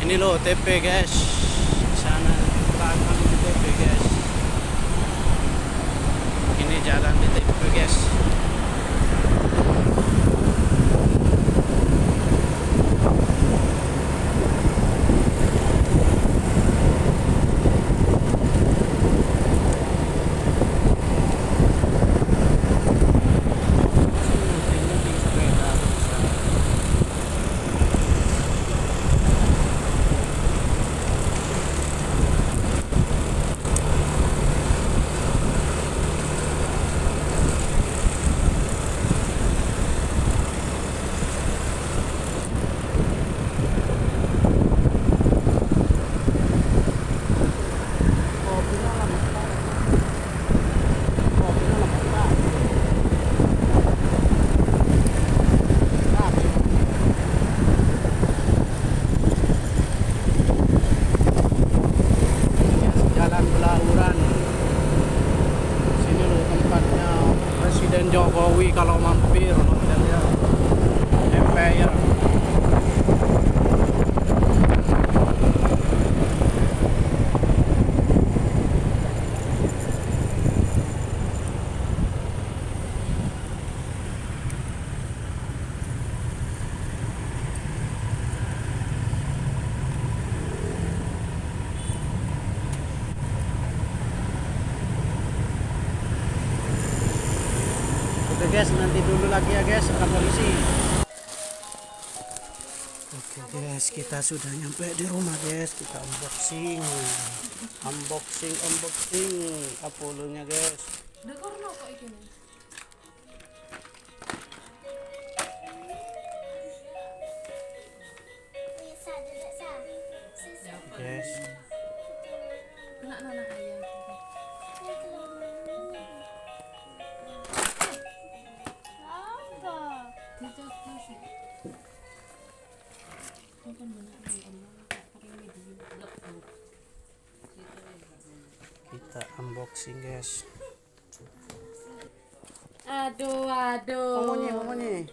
Ini loh TP guys. Sana belakang di TP guys. Ini jalan di TP guys. Presiden Jokowi kalau mampir hotel ya Empire. Oke guys, nanti dulu lagi ya guys, ada polisi. Oke guys, kita sudah nyampe di rumah guys. Kita unboxing Apollo-nya guys. Guys, kita unboxing guys. Aduh. Momonyi.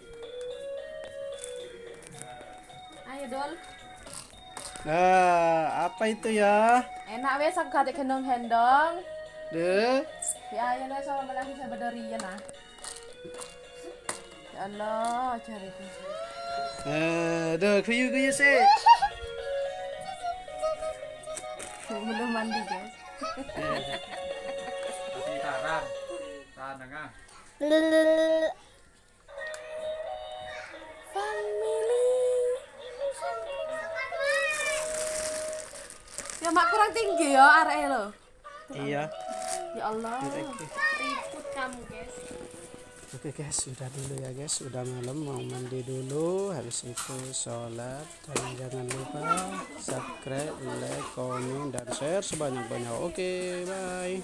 Ayo dol. Apa itu ya? Enak wes aku kate gendong-gendong. Deh. Ya ayo wes sama lagi sabadarian ah. Ya Allah, cari itu. Kuyu sih. Belum mandi guys. Family. Ya mak kurang tinggi ya arek lo. Iya. Ya Allah. Ribut kamu guys. Oke guys, sudah dulu ya guys. Udah malam, mau mandi dulu. Habis itu sholat. Dan jangan lupa subscribe, like, komen, dan share sebanyak-banyak. Oke, bye.